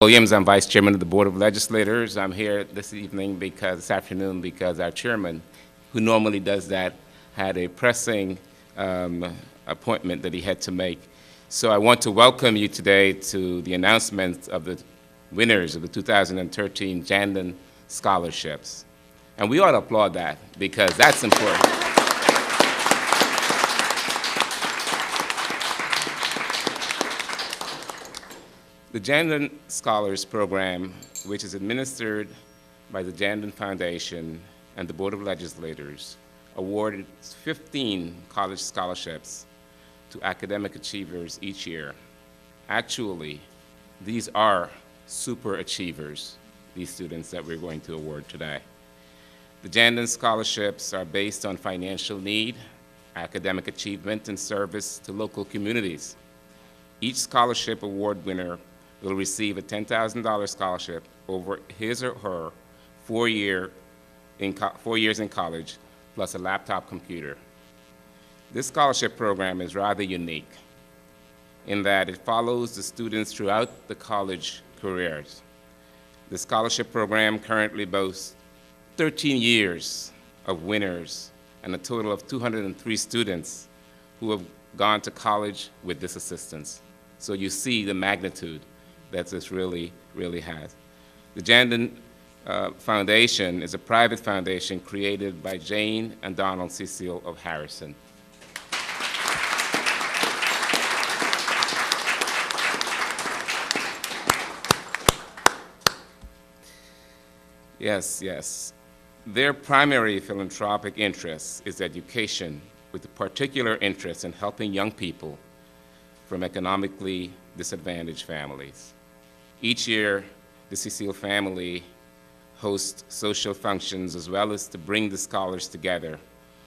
Williams. I'm Vice Chairman of the Board of Legislators. I'm here this afternoon because our chairman, who normally does that, had a pressing appointment that he had to make. So I want to welcome you today to the announcement of the winners of the 2013 Jandon Scholarships. And we ought to applaud that because that's important. The Jandon Scholars Program, which is administered by the Jandon Foundation and the Board of Legislators, awarded 15 college scholarships to academic achievers each year. Actually, these are super achievers, these students that we're going to award today. The Jandon Scholarships are based on financial need, academic achievement, and service to local communities. Each scholarship award winner will receive a $10,000 scholarship over his or her 4 years in college, plus a laptop computer. This scholarship program is rather unique in that it follows the students throughout the college careers. The scholarship program currently boasts 13 years of winners and a total of 203 students who have gone to college with this assistance. So you see the magnitude that this really has. The Jandon Foundation is a private foundation created by Jane and Donald Cecil of Harrison. Yes. Their primary philanthropic interest is education, with a particular interest in helping young people from economically disadvantaged families. Each year, the Cecil Family hosts social functions as well as to bring the scholars together,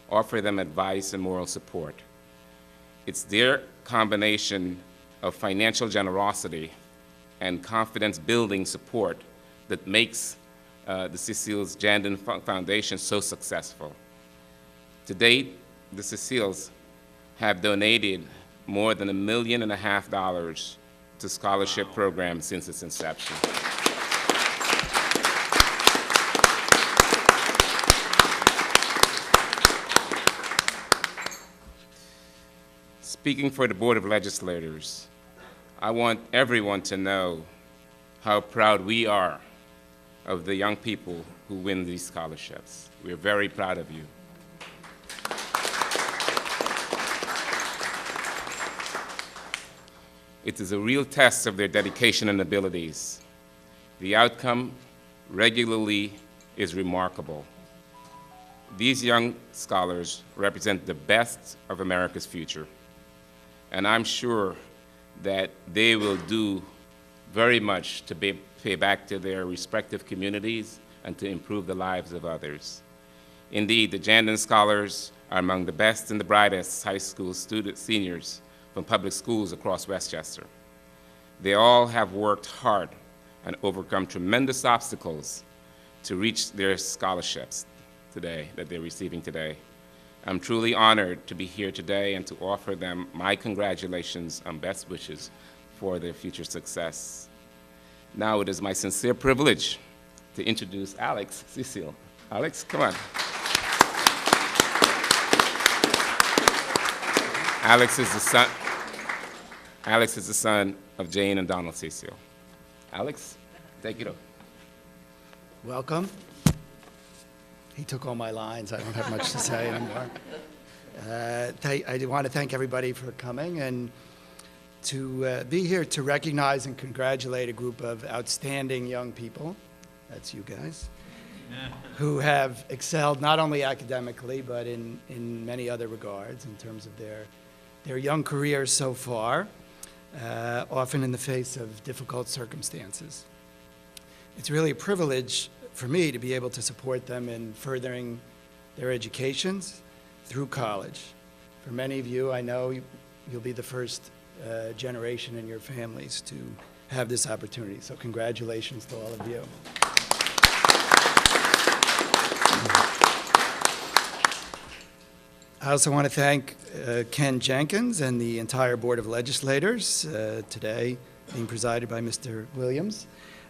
offer them advice and moral support. It's their combination of financial generosity and confidence-building support that makes the Cecil's Jandon Foundation so successful. To date, the Cecils have donated more than $1.5 million to scholarship programs since its inception. Speaking for the Board of Legislators, I want everyone to know how proud we are of the young people who win these scholarships. We're very proud of you. It is a real test of their dedication and abilities. The outcome regularly is remarkable. These young scholars represent the best of America's future, and I'm sure that they will do very much to pay back to their respective communities and to improve the lives of others. Indeed, the Jandon Scholars are among the best and the brightest high school seniors from public schools across Westchester. They all have worked hard and overcome tremendous obstacles to reach their scholarships today, that they're receiving today. I'm truly honored to be here today and to offer them my congratulations and best wishes for their future success. Now it is my sincere privilege to introduce Alex Cecil. Alex, come on. Alex is the son of Jane and Donald Cecil. Alex, take it over. Welcome. He took all my lines. I don't have much to say anymore. I want to thank everybody for coming and to be here to recognize and congratulate a group of outstanding young people, that's you guys, who have excelled not only academically but in many other regards in terms of their young careers so far, often in the face of difficult circumstances. It's really a privilege for me to be able to support them in furthering their educations through college. For many of you, I know you'll be the first generation in your families to have this opportunity. So congratulations to all of you. I also want to thank Ken Jenkins and the entire Board of Legislators today being presided by Mr. Williams,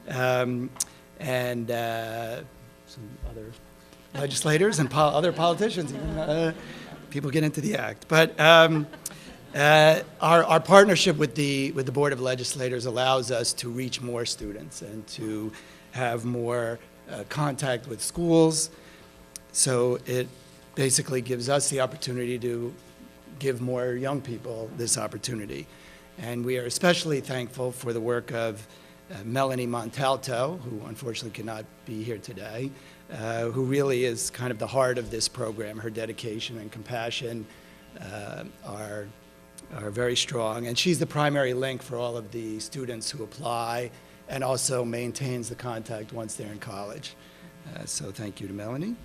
and some other legislators and other politicians, even, people get into the act. But our partnership with the Board of Legislators allows us to reach more students and to have more contact with schools. So it basically gives us the opportunity to give more young people this opportunity. And we are especially thankful for the work of Melanie Montalto, who unfortunately cannot be here today, who really is kind of the heart of this program. Her dedication and compassion are very strong. And she's the primary link for all of the students who apply and also maintains the contact once they're in college. So thank you to Melanie.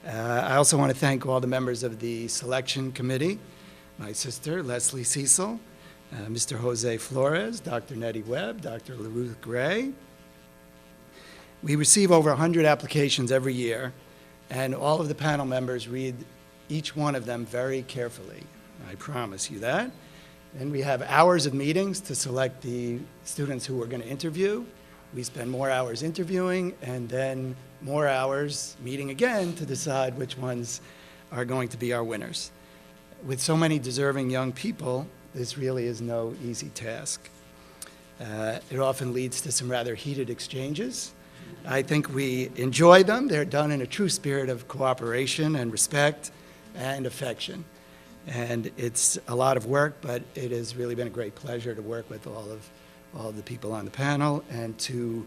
I also want to thank all the members of the selection committee, my sister, Leslie Cecil, Mr. Jose Flores, Dr. Nettie Webb, Dr. LaRuth Gray. We receive over 100 applications every year, and all of the panel members read each one of them very carefully. I promise you that. And we have hours of meetings to select the students who we're going to interview. We spend more hours interviewing and then more hours meeting again to decide which ones are going to be our winners. With so many deserving young people, this really is no easy task. It often leads to some rather heated exchanges. I think we enjoy them. They're done in a true spirit of cooperation and respect and affection. And it's a lot of work, but it has really been a great pleasure to work with all of the people on the panel and to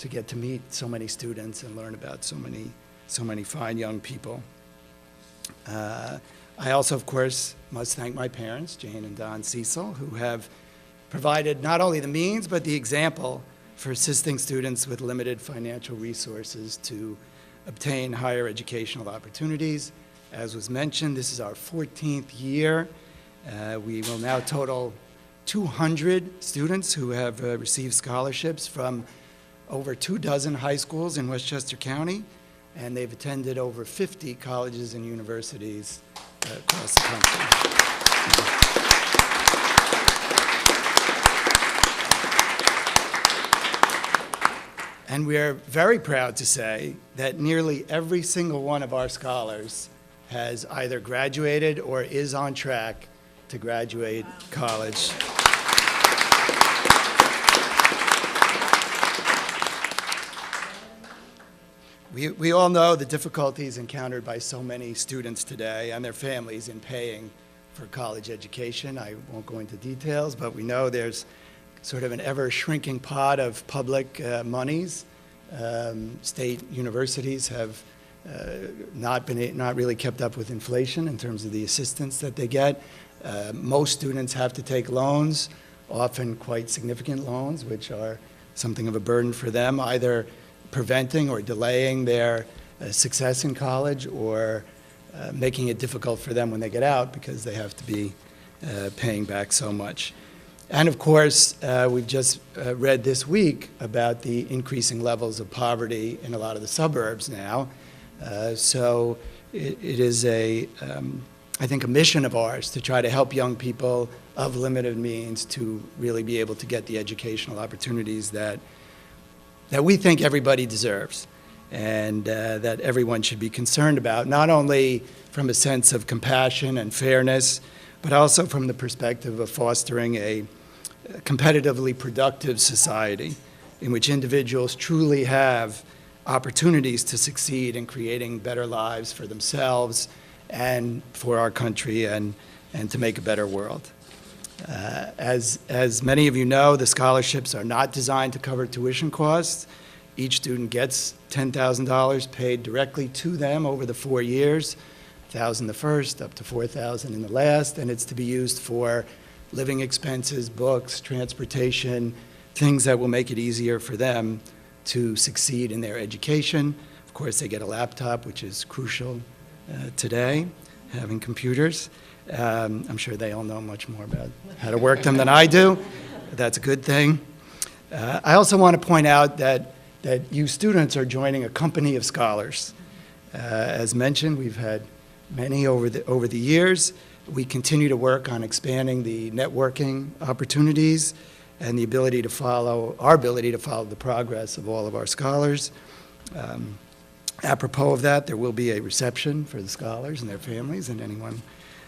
get to meet so many students and learn about so many fine young people. I also, of course, must thank my parents, Jane and Don Cecil, who have provided not only the means, but the example for assisting students with limited financial resources to obtain higher educational opportunities. As was mentioned, this is our 14th year. We will now total 200 students who have received scholarships from over 24 high schools in Westchester County, and they've attended over 50 colleges and universities across the country. And we are very proud to say that nearly every single one of our scholars has either graduated or is on track to graduate college. We all know the difficulties encountered by so many students today and their families in paying for college education. I won't go into details, but we know there's sort of an ever-shrinking pot of public monies. State universities have not really kept up with inflation in terms of the assistance that they get. Most students have to take loans, often quite significant loans, which are something of a burden for them, either preventing or delaying their success in college or making it difficult for them when they get out because they have to be paying back so much. And of course, we've just read this week about the increasing levels of poverty in a lot of the suburbs now. So it is I think, a mission of ours to try to help young people of limited means to really be able to get the educational opportunities that we think everybody deserves and that everyone should be concerned about, not only from a sense of compassion and fairness, but also from the perspective of fostering a competitively productive society in which individuals truly have opportunities to succeed in creating better lives for themselves and for our country and to make a better world. As many of you know, the scholarships are not designed to cover tuition costs. Each student gets $10,000 paid directly to them over the 4 years, $1,000 the first, up to $4,000 in the last, and it's to be used for living expenses, books, transportation, things that will make it easier for them to succeed in their education. Of course, they get a laptop, which is crucial today, having computers. I'm sure they all know much more about how to work them than I do. That's a good thing. I also want to point out that you students are joining a company of scholars. As mentioned, we've had many over the years. We continue to work on expanding the networking opportunities and the ability to follow, our ability to follow the progress of all of our scholars. Apropos of that, there will be a reception for the scholars and their families and anyone,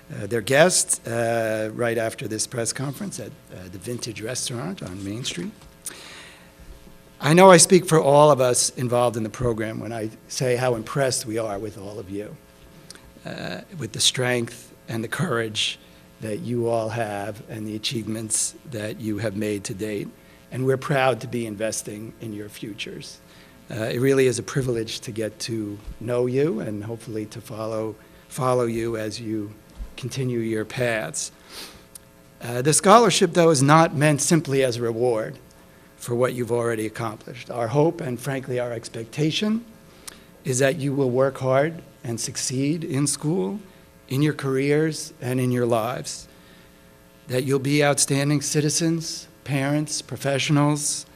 their guests, right after this press conference at the Vintage Restaurant on Main Street. I know I speak for all of us involved in the program when I say how impressed we are with all of you, with the strength and the courage that you all have and the achievements that you have made to date. And we're proud to be investing in your futures. It really is a privilege to get to know you and hopefully to follow you as you continue your paths. The scholarship, though, is not meant simply as a reward for what you've already accomplished. Our hope and, frankly, our expectation is that you will work hard and succeed in school, in your careers, and in your lives. That you'll be outstanding citizens, parents, professionals,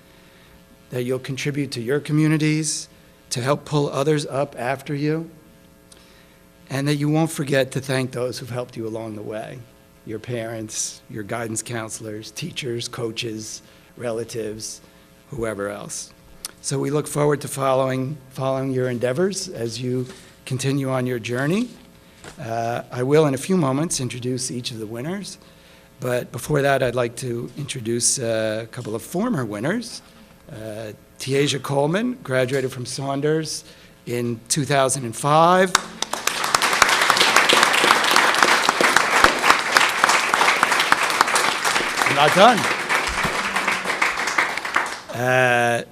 that you'll contribute to your communities, to help pull others up after you, and that you won't forget to thank those who've helped you along the way, your parents, your guidance counselors, teachers, coaches, relatives, whoever else. So we look forward to following your endeavors as you continue on your journey. I will, in a few moments, introduce each of the winners. But before that, I'd like to introduce a couple of former winners. Asia Coleman graduated from Saunders in 2005. I'm not done.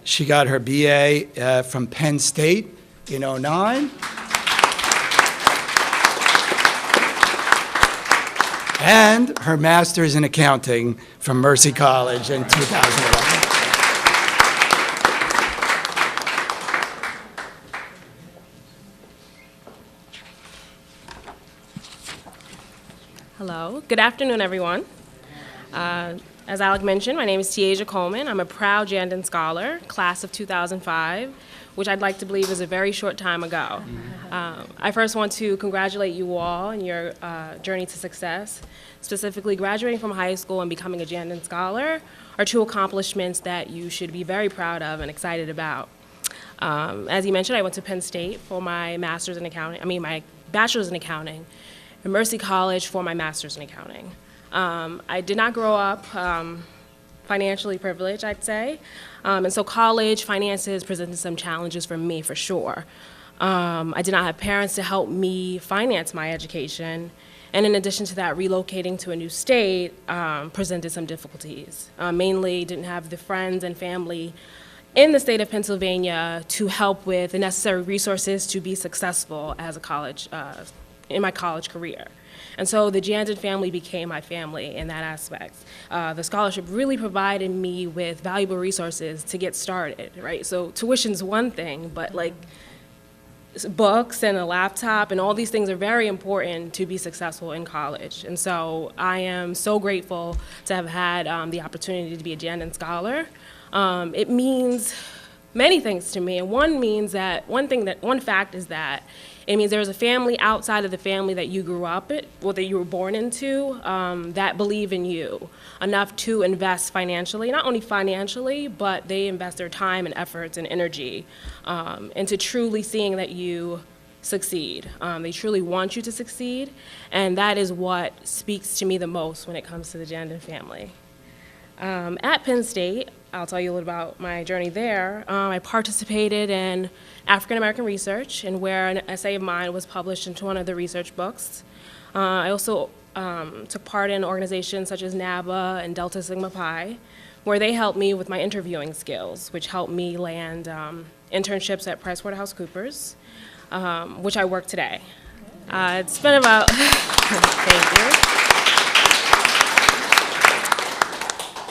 She got her BA from Penn State in '09. And her master's in accounting from Mercy College in 2011. Hello. Good afternoon, everyone. As Alec mentioned, my name is Asia Coleman. I'm a proud Jandon Scholar, class of 2005, which I'd like to believe is a very short time ago. I first want to congratulate you all in your journey to success. Specifically, graduating from high school and becoming a Jandon Scholar are two accomplishments that you should be very proud of and excited about. As you mentioned, I went to Penn State for my master's in accounting, my bachelor's in accounting, and Mercy College for my master's in accounting. I did not grow up financially privileged, I'd say, and so college finances presented some challenges for me, for sure. I did not have parents to help me finance my education, and in addition to that, relocating to a new state presented some difficulties. Mainly didn't have the friends and family in the state of Pennsylvania to help with the necessary resources to be successful as a college, in my college career. And so the Jandon family became my family in that aspect. The scholarship really provided me with valuable resources to get started, right? So tuition's one thing, but like books and a laptop and all these things are very important to be successful in college. And so I am so grateful to have had the opportunity to be a Jandon Scholar. It means many things to me, and one fact is that it means there's a family outside of the family that you grew up in, or that you were born into, that believe in you enough to invest financially, not only financially, but they invest their time and efforts and energy into truly seeing that you succeed. They truly want you to succeed, and that is what speaks to me the most when it comes to the Jandon family. At Penn State, I'll tell you a little about my journey there. I participated in African American research, and where an essay of mine was published into one of the research books. I also took part in organizations such as NABA and Delta Sigma Pi, where they helped me with my interviewing skills, which helped me land internships at PricewaterhouseCoopers, which I work today. It's been about, thank you.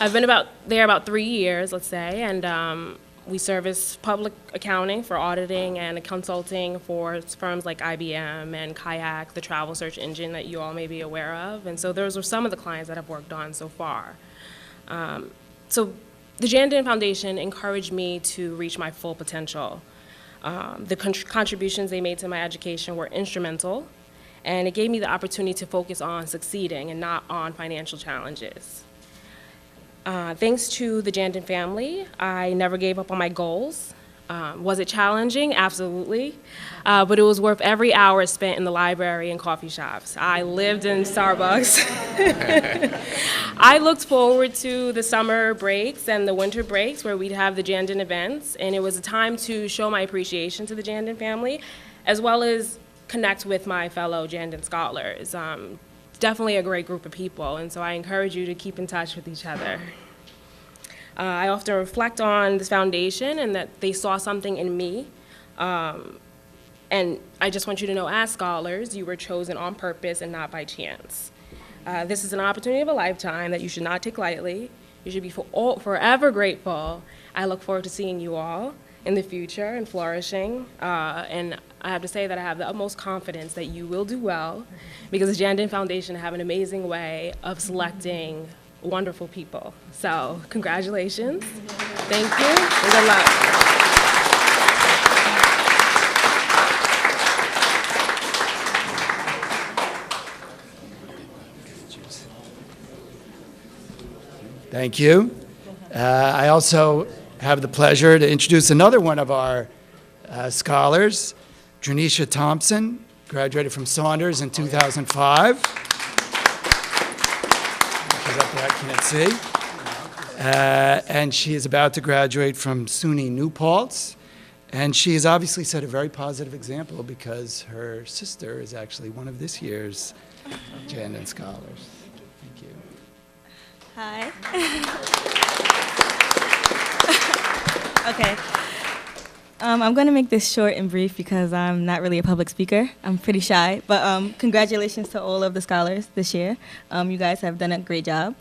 I've been there about 3 years, let's say, and we service public accounting for auditing and consulting for firms like IBM and Kayak, the travel search engine that you all may be aware of. And so those are some of the clients that I've worked on so far. So the Jandon Foundation encouraged me to reach my full potential. The contributions they made to my education were instrumental, and it gave me the opportunity to focus on succeeding and not on financial challenges. Thanks to the Jandon family, I never gave up on my goals. Was it challenging? Absolutely. But it was worth every hour spent in the library and coffee shops. I lived in Starbucks. I looked forward to the summer breaks and the winter breaks where we'd have the Jandon events, and it was a time to show my appreciation to the Jandon family, as well as connect with my fellow Jandon scholars. Definitely a great group of people, and so I encourage you to keep in touch with each other. I often reflect on this foundation and that they saw something in me. And I just want you to know, as scholars, you were chosen on purpose and not by chance. This is an opportunity of a lifetime that you should not take lightly. You should be forever grateful. I look forward to seeing you all in the future and flourishing. And I have to say that I have the utmost confidence that you will do well, because the Jandon Foundation have an amazing way of selecting wonderful people. So congratulations. Thank you, and good luck. Thank you. I also have the pleasure to introduce another one of our scholars, Janeshia Thompson, graduated from Saunders in 2005. She's up there, I can't see. And she is about to graduate from SUNY New Paltz. And she has obviously set a very positive example because her sister is actually one of this year's Jandon Scholars. Thank you. Hi. Okay. I'm going to make this short and brief because I'm not really a public speaker. I'm pretty shy. But congratulations to all of the scholars this year. You guys have done a great job.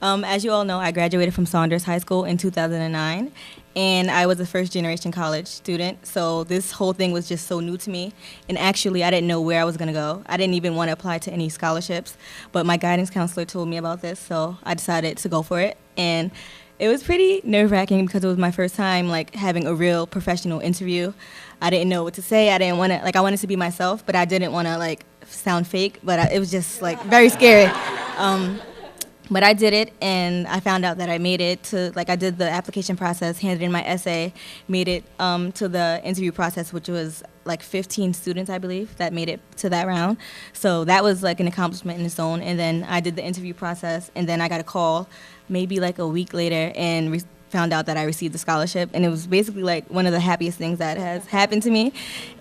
As you all know, I graduated from Saunders High School in 2009. And I was a first-generation college student, so this whole thing was just so new to me. And actually, I didn't know where I was going to go. I didn't even want to apply to any scholarships, but my guidance counselor told me about this, so I decided to go for it. And it was pretty nerve-wracking because it was my first time like having a real professional interview. I didn't know what to say. I didn't want to I wanted to be myself, but I didn't want to like sound fake. But it was just like very scary. But I did it, and I found out that I made it to, I did the application process, handed in my essay, made it to the interview process, which was 15 students, I believe, that made it to that round. So that was an accomplishment in its own. And then I did the interview process, and then I got a call maybe a week later and found out that I received the scholarship. And it was basically one of the happiest things that has happened to me.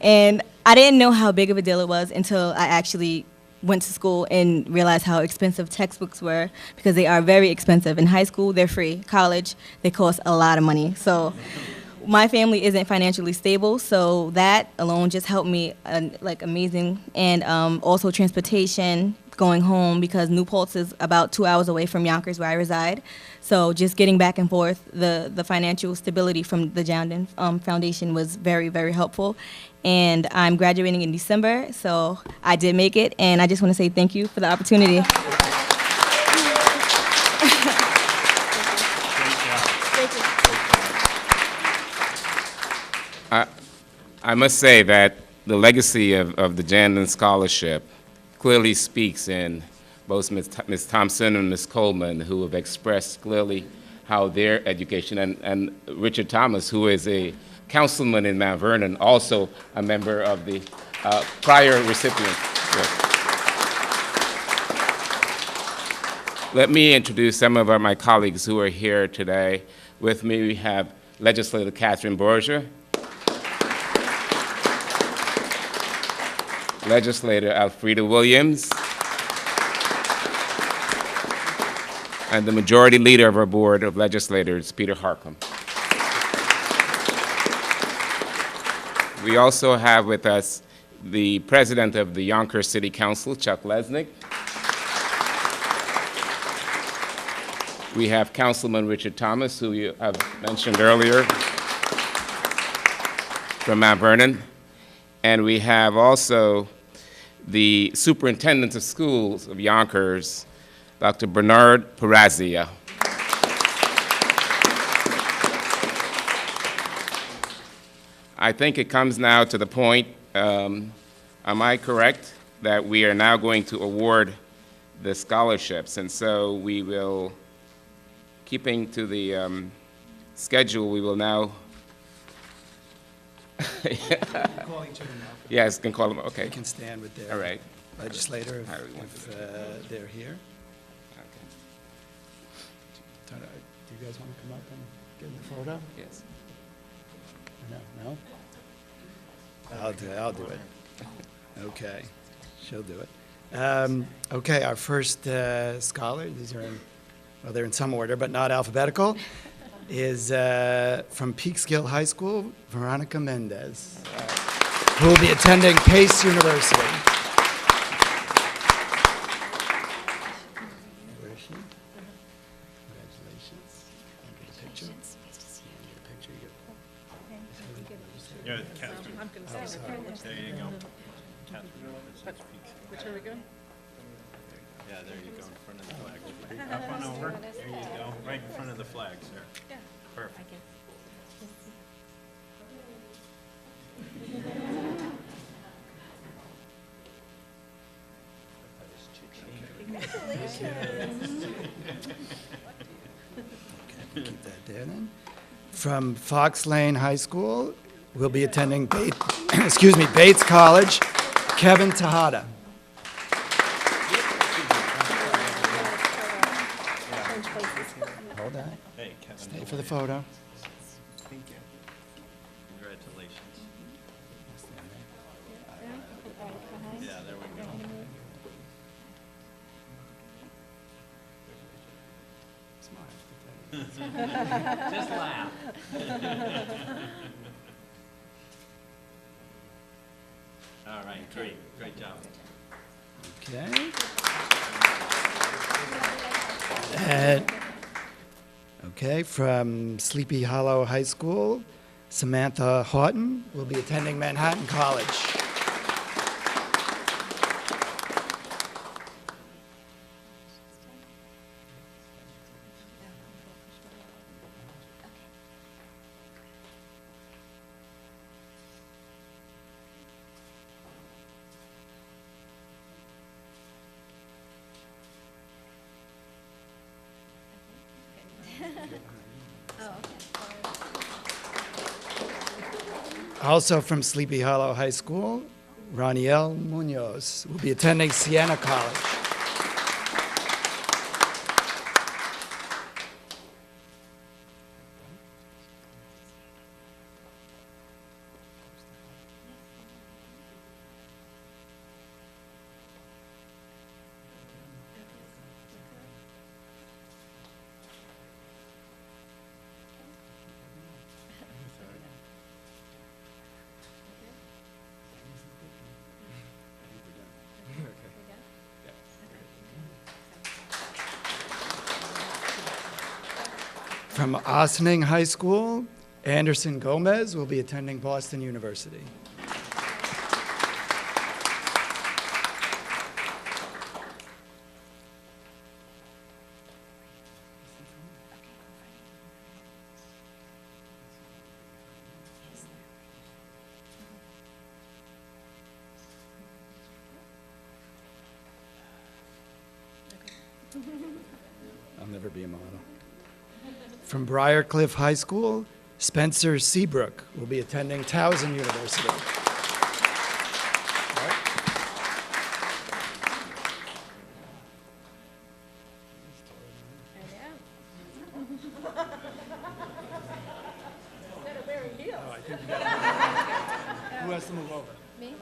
And I didn't know how big of a deal it was until I actually went to school and realized how expensive textbooks were, because they are very expensive. In high school, they're free. College, they cost a lot of money. So my family isn't financially stable, so that alone just helped me amazing. And also transportation, going home, because New Paltz is about 2 hours away from Yonkers, where I reside. So just getting back and forth, the financial stability from the Jandon Foundation was very, very helpful. And I'm graduating in December, so I did make it, and I just want to say thank you for the opportunity. I must say that the legacy of the Jandon Scholarship clearly speaks in both Ms. Thompson and Ms. Coleman, who have expressed clearly how their education, and Richard Thomas, who is a councilman in Mount Vernon, also a member of the prior recipient. Yes. Let me introduce some of my colleagues who are here today. With me, we have Legislator Catherine Borgia, Legislator Alfreda Williams, and the Majority Leader of our Board of Legislators, Peter Harcum. We also have with us the President of the Yonkers City Council, Chuck Lesnick. We have Councilman Richard Thomas, who you have mentioned earlier, from Mount Vernon. And we have also the Superintendent of Schools of Yonkers, Dr. Bernard Perazia. I think it comes now to the point, am I correct, that we are now going to award the scholarships. And so we will, keeping to the schedule, we will now. Call each other now. Yes, can call them, They okay. can stand with their All right. legislator How do we want if to do they're here. Okay. Do you guys want to come up and get in the photo? Yes. No? I'll do it. Okay, she'll do it. Okay, our first scholar, these are in, well, they're in some order, but not alphabetical, is from Peekskill High School, Veronica Mendez, who will be attending Pace University. Where is she? Congratulations. Can I get a picture? Can I get a picture? Yeah, Catherine. There you go. Catherine. Which are we going? Yeah, there you go, in front of the flag. Up on over. There you go, right in front of the flag, sir. Yeah. Perfect. Keep that there then. From Fox Lane High School, we'll be attending Bates College, Kevin Tejada. Hold on, Hey, Kevin. stay for the photo. Thank you. Congratulations. Yeah, there we go. Just laugh. All right, great job. Okay. And, okay, from Sleepy Hollow High School, Samantha Houghton will be attending Manhattan College. Also from Sleepy Hollow High School, Raniel Munoz will be attending Siena College. From Ossining High School, Anderson Gomez will be attending Boston University. I'll never be a model. From Briarcliff High School, Spencer Seabrook will be attending Towson University. Who has to move over? Me?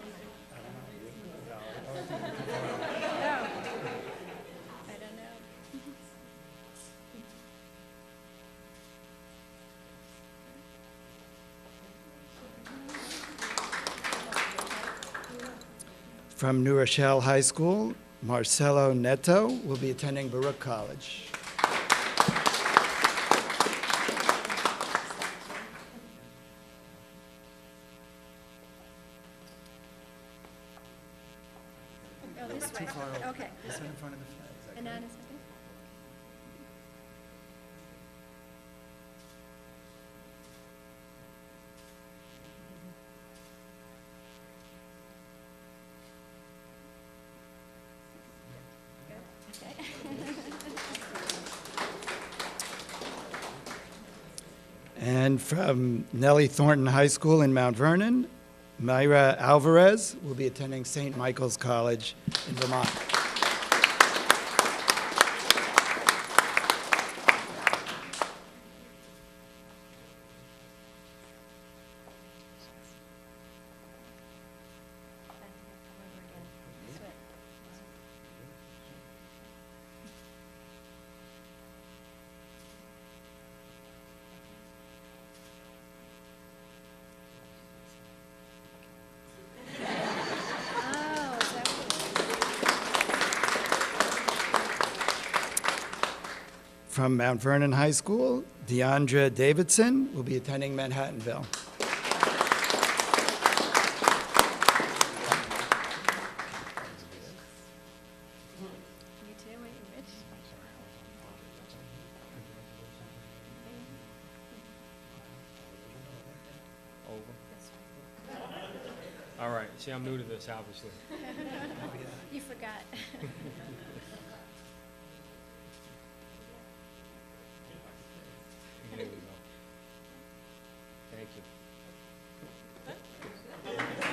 I don't know. From New Rochelle High School, Marcelo Neto will be attending Baruch College. Oh, this way. Okay. This one in front of the flag. And now in a second. And from Nellie Thornton High School in Mount Vernon, Myra Alvarez will be attending St. Michael's College in Vermont. Oh, is that From Mount Vernon High School, Deandra Davidson will be attending Manhattanville. you too? Wait, Rich? All right, see, I'm new to this, obviously. You forgot. There we go. Thank you.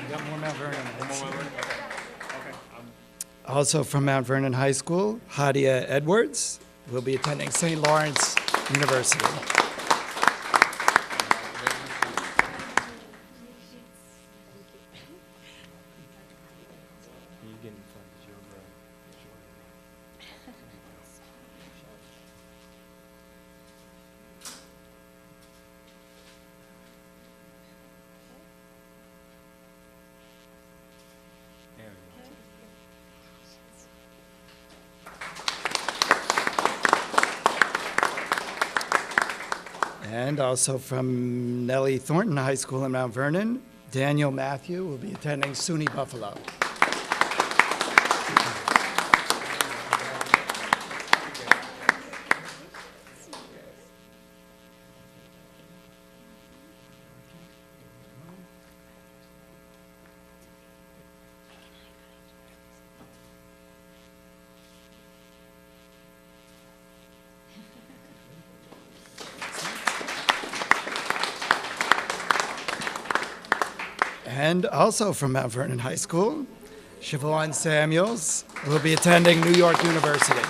You got more Mount Vernon. One more, okay. Also from Mount Vernon High School, Hadia Edwards will be attending St. Lawrence University. You get in front, 'cause you're There we go. And also from Nellie Thornton High School in Mount Vernon, Daniel Matthew will be attending SUNY Buffalo. And also from Mount Vernon High School, Siobhan Samuels will be attending New York University.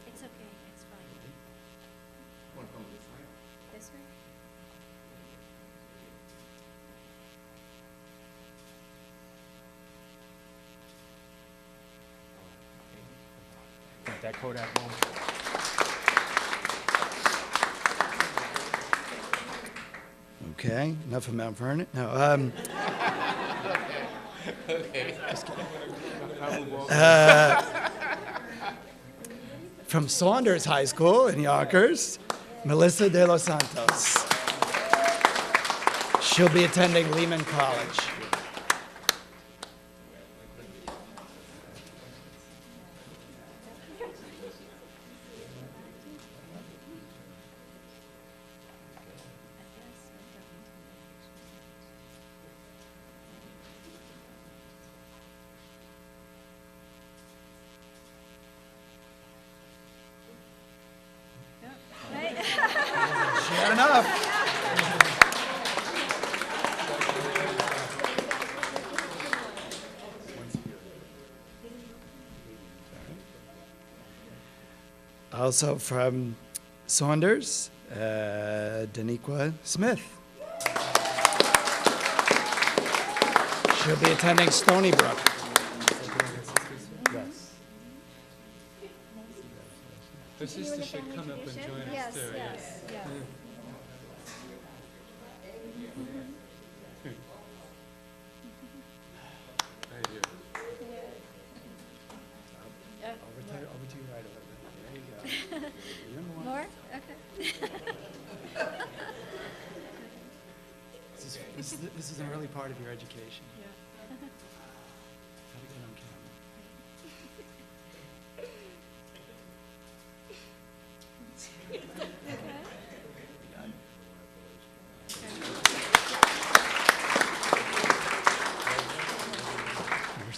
It's okay, it's fine. This way? Got that Kodak moment. Okay, enough of Mount Vernon. No, from Saunders High School in Yonkers, Melissa De Los Santos. She'll be attending Lehman College. She had enough. Also from Saunders, Daniqua Smith. She'll be attending Stony Brook. The sister should come up and join us Yes, too. yes, yeah. Thank you. Over to you right over there. There you go. More? Okay. This is an early part of your education. How to get on camera.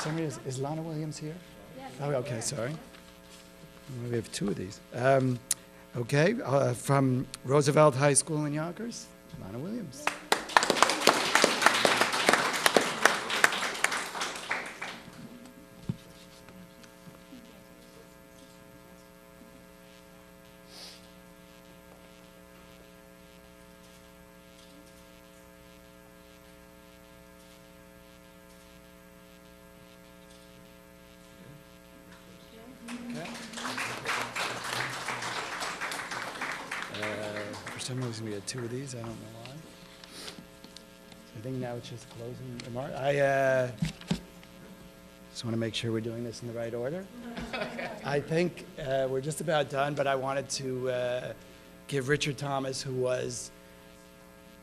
some reason, is Lana Williams here? Oh, okay, sorry. We have two of these. Okay, from Roosevelt High School in Yonkers, Lana Williams. For some reason, we had two of these. I don't know why. I think now it's just closing remark. I just want to make sure we're doing this in the right order. I think we're just about done, but I wanted to give Richard Thomas, who was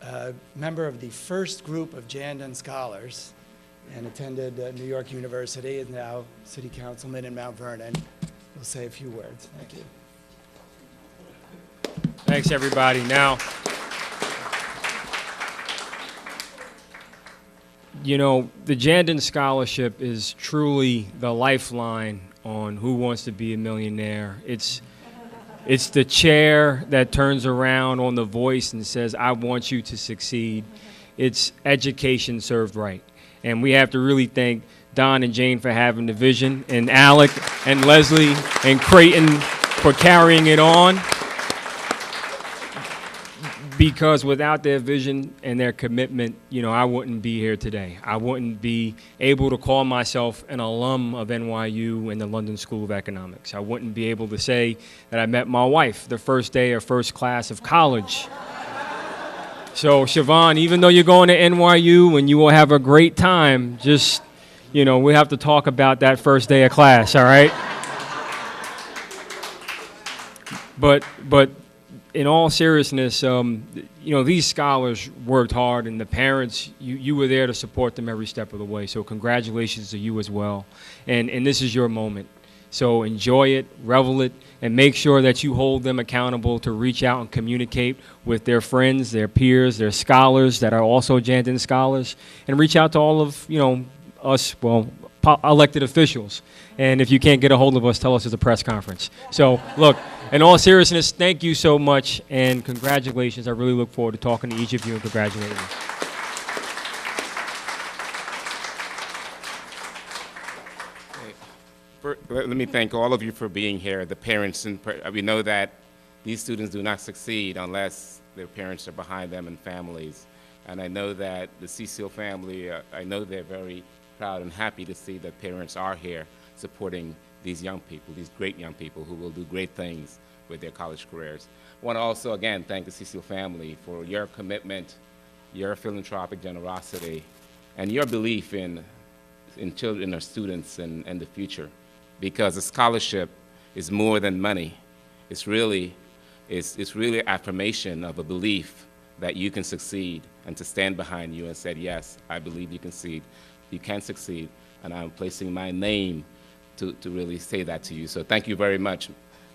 a member of the first group of Jandon Scholars and attended New York University, is now city councilman in Mount Vernon. He'll say a few words. Thank you. Thanks, everybody. Now, you know, the Jandon Scholarship is truly the lifeline on Who Wants to Be a Millionaire. It's the chair that turns around on the voice and says, I want you to succeed. It's education served right. And we have to really thank Don and Jane for having the vision, and Alec and Leslie and Creighton for carrying it on. Because without their vision and their commitment, you know, I wouldn't be here today. I wouldn't be able to call myself an alum of NYU and the London School of Economics. I wouldn't be able to say that I met my wife the first day of first class of college. So, Siobhan, even though you're going to NYU and you will have a great time, just, you know, we have to talk about that first day of class, all right? But in all seriousness, you know, these scholars worked hard, and the parents, you were there to support them every step of the way. So congratulations to you as well. And this is your moment. So enjoy it, revel it, and make sure that you hold them accountable to reach out and communicate with their friends, their peers, their scholars that are also Jandon Scholars, and reach out to all of, you know, us, well, elected officials. And if you can't get a hold of us, tell us at the press conference. So, look, in all seriousness, thank you so much, and congratulations. I really look forward to talking to each of you and congratulating you. Let me thank all of you for being here, the parents. And we know that these students do not succeed unless their parents are behind them and families. And I know that the Cecil family, I know they're very proud and happy to see that parents are here supporting these young people, these great young people who will do great things with their college careers. I want to also, again, thank the Cecil family for your commitment, your philanthropic generosity, and your belief in children or students and the future. Because a scholarship is more than money. It's really affirmation of a belief that you can succeed, and to stand behind you and say, yes, I believe you can succeed, and I'm placing my name to really say that to you. So thank you very much,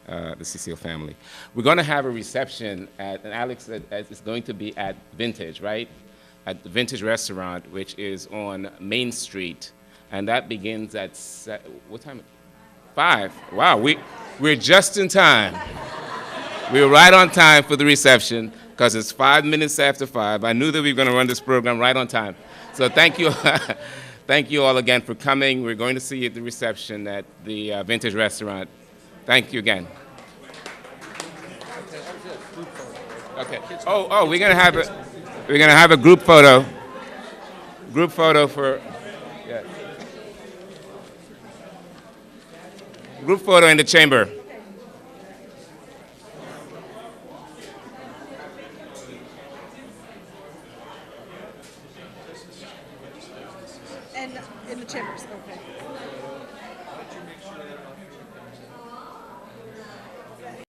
the Cecil family. We're going to have a reception and Alex said it's going to be at Vintage, right? At the Vintage Restaurant, which is on Main Street, and that begins at, what time? 5. Wow, we're just in time. We're right on time for the reception because it's 5 minutes after 5. I knew that we were going to run this program right on time. So thank you. Thank you all again for coming. We're going to see you at the reception at the Vintage Restaurant. Thank you again. Okay. Oh, we're gonna have a group photo. Group photo for. Yeah. Group photo in the chamber. And in the chambers, okay.